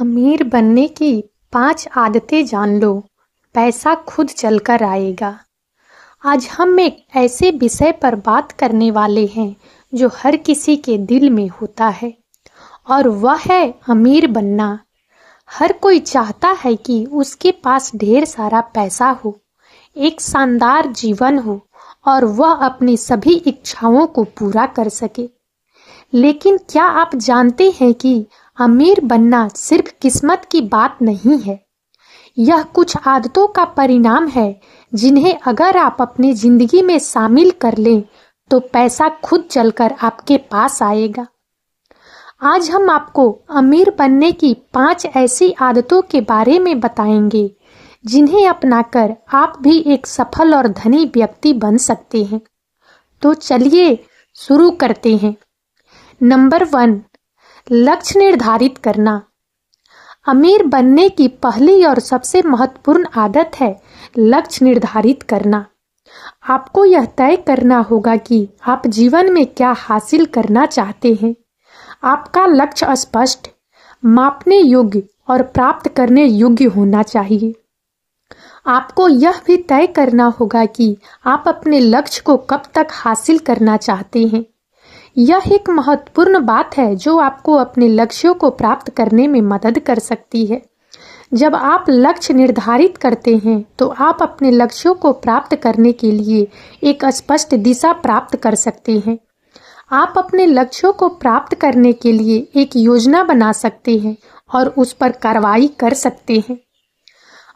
अमीर बनने की 5 आदतें जान लो, पैसा खुद चलकर आएगा। आज हम एक ऐसे विषय पर बात करने वाले हैं जो हर किसी के दिल में होता है और वह है अमीर बनना। हर कोई चाहता है कि उसके पास ढेर सारा पैसा हो, एक शानदार जीवन हो और वह अपनी सभी इच्छाओं को पूरा कर सके। लेकिन क्या आप जानते हैं कि अमीर बनना सिर्फ किस्मत की बात नहीं है। यह कुछ आदतों का परिणाम है जिन्हें अगर आप अपनी जिंदगी में शामिल कर लें तो पैसा खुद चलकर आपके पास आएगा। आज हम आपको अमीर बनने की 5 ऐसी आदतों के बारे में बताएंगे जिन्हें अपनाकर आप भी एक सफल और धनी व्यक्ति बन सकते हैं। तो चलिए शुरू करते हैं। नंबर 1, लक्ष्य निर्धारित करना। अमीर बनने की पहली और सबसे महत्वपूर्ण आदत है लक्ष्य निर्धारित करना। आपको यह तय करना होगा कि आप जीवन में क्या हासिल करना चाहते हैं। आपका लक्ष्य स्पष्ट, मापने योग्य और प्राप्त करने योग्य होना चाहिए। आपको यह भी तय करना होगा कि आप अपने लक्ष्य को कब तक हासिल करना चाहते हैं। यह एक महत्वपूर्ण बात है जो आपको अपने लक्ष्यों को प्राप्त करने में मदद कर सकती है। जब आप लक्ष्य निर्धारित करते हैं तो आप अपने लक्ष्यों को प्राप्त करने के लिए एक स्पष्ट दिशा प्राप्त कर सकते हैं। आप अपने लक्ष्यों को प्राप्त करने के लिए एक योजना बना सकते हैं और उस पर कार्रवाई कर सकते हैं।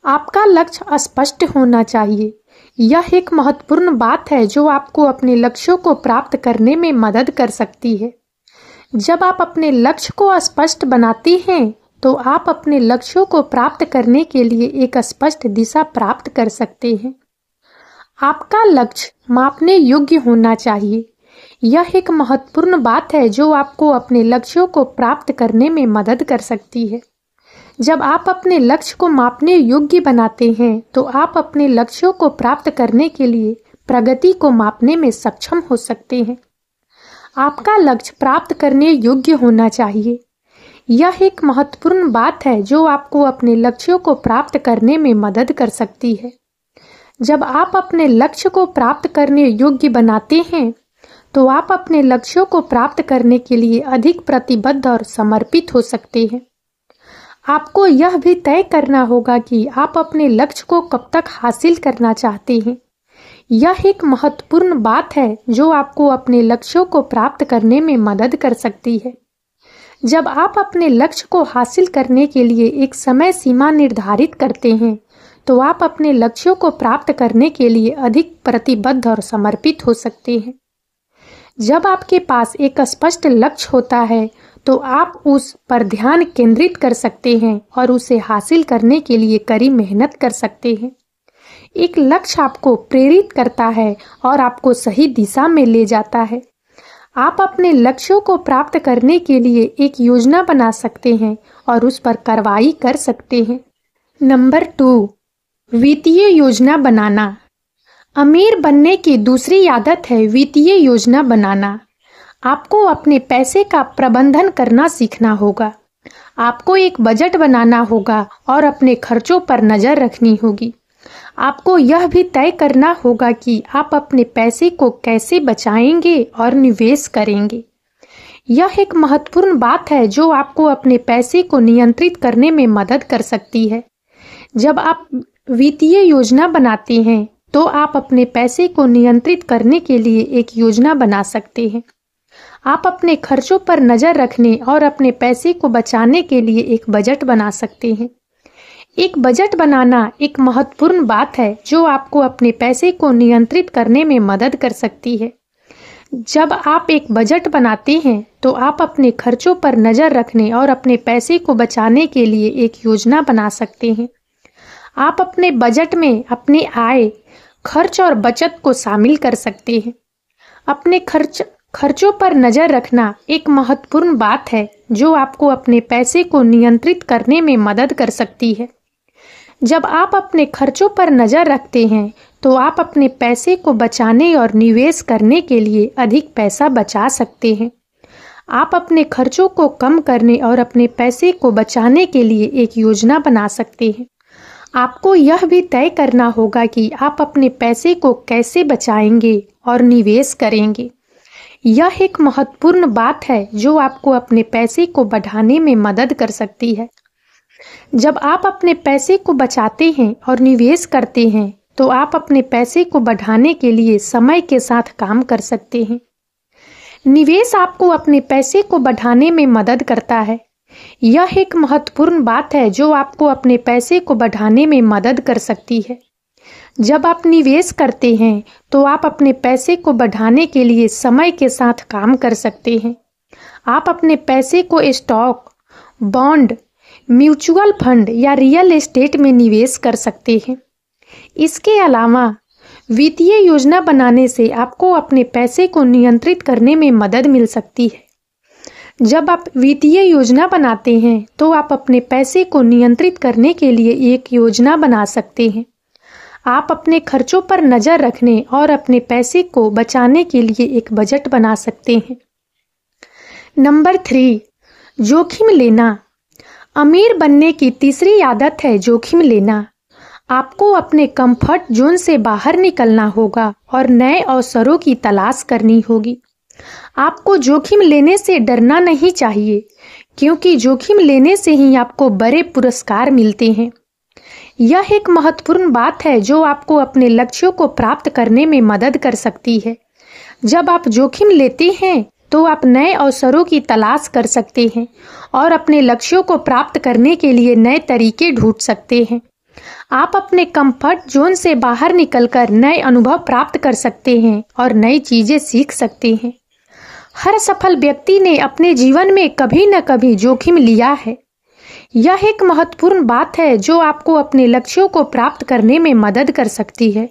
आपका लक्ष्य स्पष्ट होना चाहिए। यह एक महत्वपूर्ण बात है जो आपको अपने लक्ष्यों को प्राप्त करने में मदद कर सकती है। जब आप अपने लक्ष्य को स्पष्ट बनाते हैं तो आप अपने लक्ष्यों को प्राप्त करने के लिए एक स्पष्ट दिशा प्राप्त कर सकते हैं। आपका लक्ष्य मापने योग्य होना चाहिए। यह एक महत्वपूर्ण बात है जो आपको अपने लक्ष्यों को प्राप्त करने में मदद कर सकती है। जब आप अपने लक्ष्य को मापने योग्य बनाते हैं तो आप अपने लक्ष्यों को प्राप्त करने के लिए प्रगति को मापने में सक्षम हो सकते हैं। आपका लक्ष्य प्राप्त करने योग्य होना चाहिए। यह एक महत्वपूर्ण बात है जो आपको अपने लक्ष्यों को प्राप्त करने में मदद कर सकती है। जब आप अपने लक्ष्य को प्राप्त करने योग्य बनाते हैं तो आप अपने लक्ष्यों को प्राप्त करने के लिए अधिक प्रतिबद्ध और समर्पित हो सकते हैं। आपको यह भी तय करना होगा कि आप अपने लक्ष्य को कब तक हासिल करना चाहते हैं। यह एक महत्वपूर्ण बात है जो आपको अपने लक्ष्यों को प्राप्त करने में मदद कर सकती है। जब आप अपने लक्ष्य को हासिल करने के लिए एक समय सीमा निर्धारित करते हैं तो आप अपने लक्ष्यों को प्राप्त करने के लिए अधिक प्रतिबद्ध और समर्पित हो सकते हैं। जब आपके पास एक स्पष्ट लक्ष्य होता है तो आप उस पर ध्यान केंद्रित कर सकते हैं और उसे हासिल करने के लिए कड़ी मेहनत कर सकते हैं। एक लक्ष्य आपको प्रेरित करता है और आपको सही दिशा में ले जाता है। आप अपने लक्ष्यों को प्राप्त करने के लिए एक योजना बना सकते हैं और उस पर कार्रवाई कर सकते हैं। नंबर 2, वित्तीय योजना बनाना। अमीर बनने की दूसरी आदत है वित्तीय योजना बनाना। आपको अपने पैसे का प्रबंधन करना सीखना होगा। आपको एक बजट बनाना होगा और अपने खर्चों पर नजर रखनी होगी। आपको यह भी तय करना होगा कि आप अपने पैसे को कैसे बचाएंगे और निवेश करेंगे। यह एक महत्वपूर्ण बात है जो आपको अपने पैसे को नियंत्रित करने में मदद कर सकती है। जब आप वित्तीय योजना बनाते हैं तो आप अपने पैसे को नियंत्रित करने के लिए एक योजना बना सकते हैं। आप अपने खर्चों पर नजर रखने और अपने पैसे को बचाने के लिए एक बजट बना सकते हैं। एक बजट बनाना एक महत्वपूर्ण बात है जो आपको अपने पैसे को नियंत्रित करने में मदद कर सकती है। जब आप एक बजट बनाते हैं तो आप अपने खर्चों पर नजर रखने और अपने पैसे को बचाने के लिए एक योजना बना सकते हैं। आप अपने बजट में अपने आय, खर्च और बचत को शामिल कर सकते हैं। अपने खर्चों पर नजर रखना एक महत्वपूर्ण बात है जो आपको अपने पैसे को नियंत्रित करने में मदद कर सकती है। जब आप अपने खर्चों पर नजर रखते हैं तो आप अपने पैसे को बचाने और निवेश करने के लिए अधिक पैसा बचा सकते हैं। आप अपने खर्चों को कम करने और अपने पैसे को बचाने के लिए एक योजना बना सकते हैं। आपको यह भी तय करना होगा कि आप अपने पैसे को कैसे बचाएंगे और निवेश करेंगे। यह एक महत्वपूर्ण बात है जो आपको अपने पैसे को बढ़ाने में मदद कर सकती है। जब आप अपने पैसे को बचाते हैं और निवेश करते हैं तो आप अपने पैसे को बढ़ाने के लिए समय के साथ काम कर सकते हैं। निवेश आपको अपने पैसे को बढ़ाने में मदद करता है। यह एक महत्वपूर्ण बात है जो आपको अपने पैसे को बढ़ाने में मदद कर सकती है। जब आप निवेश करते हैं तो आप अपने पैसे को बढ़ाने के लिए समय के साथ काम कर सकते हैं। आप अपने पैसे को स्टॉक, बॉन्ड, म्यूचुअल फंड या रियल एस्टेट में निवेश कर सकते हैं। इसके अलावा वित्तीय योजना बनाने से आपको अपने पैसे को नियंत्रित करने में मदद मिल सकती है। जब आप वित्तीय योजना बनाते हैं तो आप अपने पैसे को नियंत्रित करने के लिए एक योजना बना सकते हैं। आप अपने खर्चों पर नज़र रखने और अपने पैसे को बचाने के लिए एक बजट बना सकते हैं। नंबर 3, जोखिम लेना। अमीर बनने की तीसरी आदत है जोखिम लेना। आपको अपने कंफर्ट जोन से बाहर निकलना होगा और नए अवसरों की तलाश करनी होगी। आपको जोखिम लेने से डरना नहीं चाहिए, क्योंकि जोखिम लेने से ही आपको बड़े पुरस्कार मिलते हैं। यह एक महत्वपूर्ण बात है जो आपको अपने लक्ष्यों को प्राप्त करने में मदद कर सकती है। जब आप जोखिम लेते हैं तो आप नए अवसरों की तलाश कर सकते हैं और अपने लक्ष्यों को प्राप्त करने के लिए नए तरीके ढूंढ सकते हैं। आप अपने कंफर्ट जोन से बाहर निकलकर नए अनुभव प्राप्त कर सकते हैं और नई चीजें सीख सकते हैं। हर सफल व्यक्ति ने अपने जीवन में कभी न कभी जोखिम लिया है। यह एक महत्वपूर्ण बात है जो आपको अपने लक्ष्यों को प्राप्त करने में मदद कर सकती है।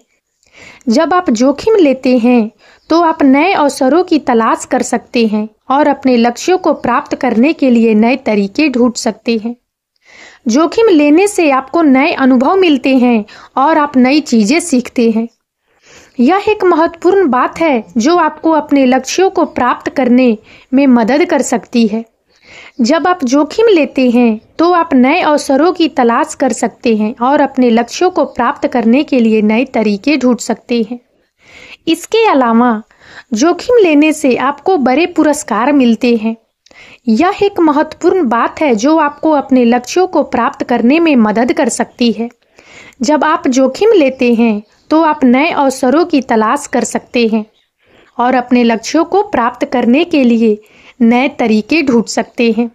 जब आप जोखिम लेते हैं तो आप नए अवसरों की तलाश कर सकते हैं और अपने लक्ष्यों को प्राप्त करने के लिए नए तरीके ढूंढ सकते हैं। जोखिम लेने से आपको नए अनुभव मिलते हैं और आप नई चीजें सीखते हैं। यह एक महत्वपूर्ण बात है जो आपको अपने लक्ष्यों को प्राप्त करने में मदद कर सकती है। जब आप जोखिम लेते हैं तो आप नए अवसरों की तलाश कर सकते हैं और अपने लक्ष्यों को प्राप्त करने के लिए नए तरीके ढूंढ सकते हैं। इसके अलावा जोखिम लेने से आपको बड़े पुरस्कार मिलते हैं। यह एक महत्वपूर्ण बात है जो आपको अपने लक्ष्यों को प्राप्त करने में मदद कर सकती है। जब आप जोखिम लेते हैं तो आप नए अवसरों की तलाश कर सकते हैं और अपने लक्ष्यों को प्राप्त करने के लिए नए तरीके ढूंढ सकते हैं।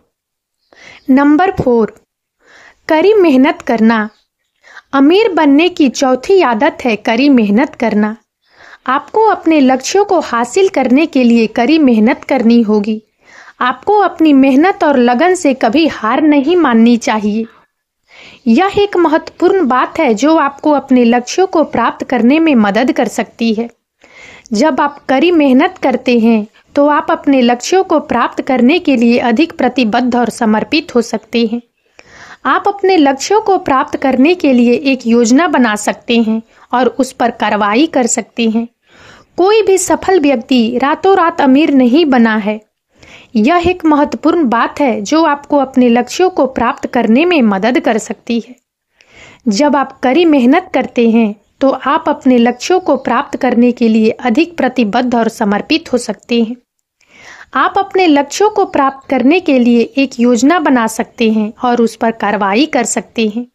नंबर 4, कड़ी मेहनत करना। अमीर बनने की चौथी आदत है कड़ी मेहनत करना। आपको अपने लक्ष्यों को हासिल करने के लिए कड़ी मेहनत करनी होगी। आपको अपनी मेहनत और लगन से कभी हार नहीं माननी चाहिए। यह एक महत्वपूर्ण बात है जो आपको अपने लक्ष्यों को प्राप्त करने में मदद कर सकती है। जब आप कड़ी मेहनत करते हैं तो आप अपने लक्ष्यों को प्राप्त करने के लिए अधिक प्रतिबद्ध और समर्पित हो सकते हैं। आप अपने लक्ष्यों को प्राप्त करने के लिए एक योजना बना सकते हैं और उस पर कार्रवाई कर सकते हैं। कोई भी सफल व्यक्ति रातों रात अमीर नहीं बना है। यह एक महत्वपूर्ण बात है जो आपको अपने लक्ष्यों को प्राप्त करने में मदद कर सकती है। जब आप कड़ी मेहनत करते हैं तो आप अपने लक्ष्यों को प्राप्त करने के लिए अधिक प्रतिबद्ध और समर्पित हो सकते हैं। आप अपने लक्ष्यों को प्राप्त करने के लिए एक योजना बना सकते हैं और उस पर कार्रवाई कर सकते हैं।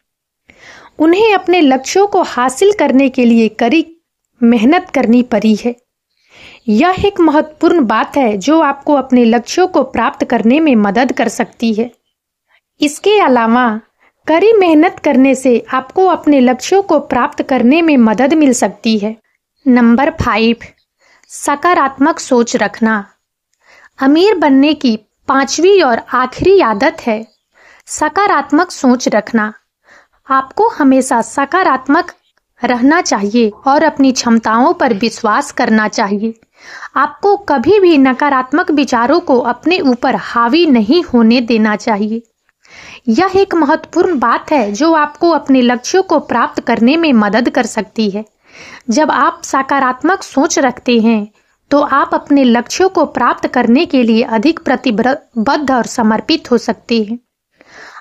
उन्हें अपने लक्ष्यों को हासिल करने के लिए कड़ी मेहनत करनी पड़ी है। यह एक महत्वपूर्ण बात है जो आपको अपने लक्ष्यों को प्राप्त करने में मदद कर सकती है। इसके अलावा कड़ी मेहनत करने से आपको अपने लक्ष्यों को प्राप्त करने में मदद मिल सकती है। नंबर 5, सकारात्मक सोच रखना। अमीर बनने की 5वीं और आखिरी आदत है सकारात्मक सोच रखना। आपको हमेशा सकारात्मक रहना चाहिए और अपनी क्षमताओं पर विश्वास करना चाहिए। आपको कभी भी नकारात्मक विचारों को अपने ऊपर हावी नहीं होने देना चाहिए। यह एक महत्वपूर्ण बात है जो आपको अपने लक्ष्यों को प्राप्त करने में मदद कर सकती है। जब आप सकारात्मक सोच रखते हैं तो आप अपने लक्ष्यों को प्राप्त करने के लिए अधिक प्रतिबद्ध और समर्पित हो सकते हैं।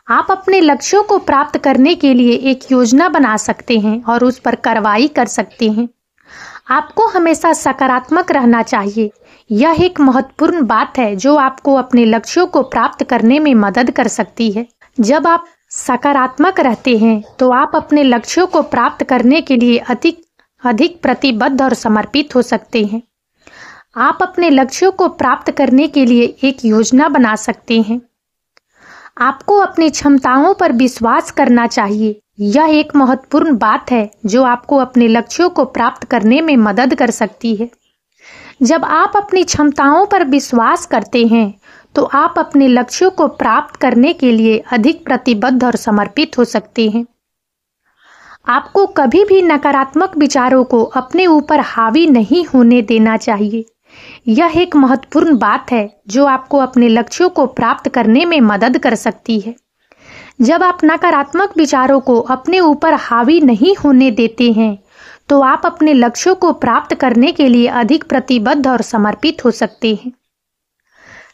आप अपने लक्ष्यों को प्राप्त करने के लिए एक योजना बना सकते हैं और उस पर कार्रवाई कर सकते हैं। आपको हमेशा सकारात्मक रहना चाहिए। यह एक महत्वपूर्ण बात है जो आपको अपने लक्ष्यों को प्राप्त करने में मदद कर सकती है। जब आप सकारात्मक रहते हैं तो आप अपने लक्ष्यों को प्राप्त करने के लिए अधिक प्रतिबद्ध और समर्पित हो सकते हैं। आप अपने लक्ष्यों को प्राप्त करने के लिए एक योजना बना सकते हैं। आपको अपनी क्षमताओं पर विश्वास करना चाहिए। यह एक महत्वपूर्ण बात है जो आपको अपने लक्ष्यों को प्राप्त करने में मदद कर सकती है। जब आप अपनी क्षमताओं पर विश्वास करते हैं तो आप अपने लक्ष्यों को प्राप्त करने के लिए अधिक प्रतिबद्ध और समर्पित हो सकते हैं। आपको कभी भी नकारात्मक विचारों को अपने ऊपर हावी नहीं होने देना चाहिए। यह एक महत्वपूर्ण बात है जो आपको अपने लक्ष्यों को प्राप्त करने में मदद कर सकती है। जब आप नकारात्मक विचारों को अपने ऊपर हावी नहीं होने देते हैं तो आप अपने लक्ष्यों को प्राप्त करने के लिए अधिक प्रतिबद्ध और समर्पित हो सकते हैं।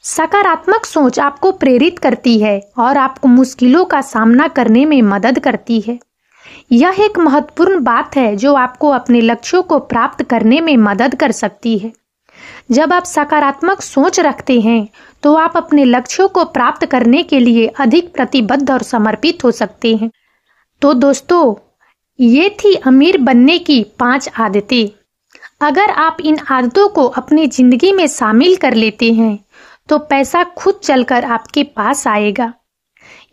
सकारात्मक सोच आपको प्रेरित करती है और आपको मुश्किलों का सामना करने में मदद करती है। यह एक महत्वपूर्ण बात है जो आपको अपने लक्ष्यों को प्राप्त करने में मदद कर सकती है। जब आप सकारात्मक सोच रखते हैं तो आप अपने लक्ष्यों को प्राप्त करने के लिए अधिक प्रतिबद्ध और समर्पित हो सकते हैं। तो दोस्तों, ये थी अमीर बनने की 5 आदतें। अगर आप इन आदतों को अपनी जिंदगी में शामिल कर लेते हैं तो पैसा खुद चलकर आपके पास आएगा।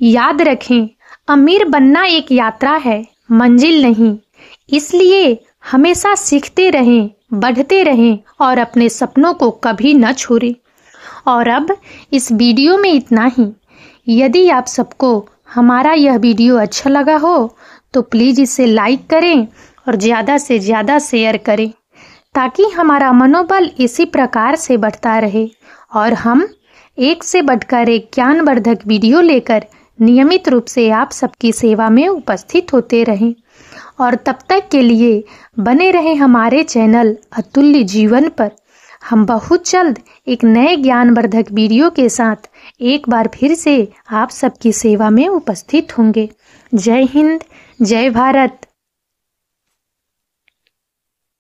याद रखें, अमीर बनना एक यात्रा है, मंजिल नहीं। इसलिए हमेशा सीखते रहें, बढ़ते रहें और अपने सपनों को कभी न छोड़ें। और अब इस वीडियो में इतना ही। यदि आप सबको हमारा यह वीडियो अच्छा लगा हो तो प्लीज़ इसे लाइक करें और ज़्यादा से ज़्यादा शेयर करें ताकि हमारा मनोबल इसी प्रकार से बढ़ता रहे और हम एक से बढ़कर एक ज्ञानवर्धक वीडियो लेकर नियमित रूप से आप सबकी सेवा में उपस्थित होते रहें। और तब तक के लिए बने रहें हमारे चैनल अतुल्य जीवन पर। हम बहुत जल्द एक नए ज्ञानवर्धक वीडियो के साथ एक बार फिर से आप सबकी सेवा में उपस्थित होंगे। जय हिंद, जय भारत।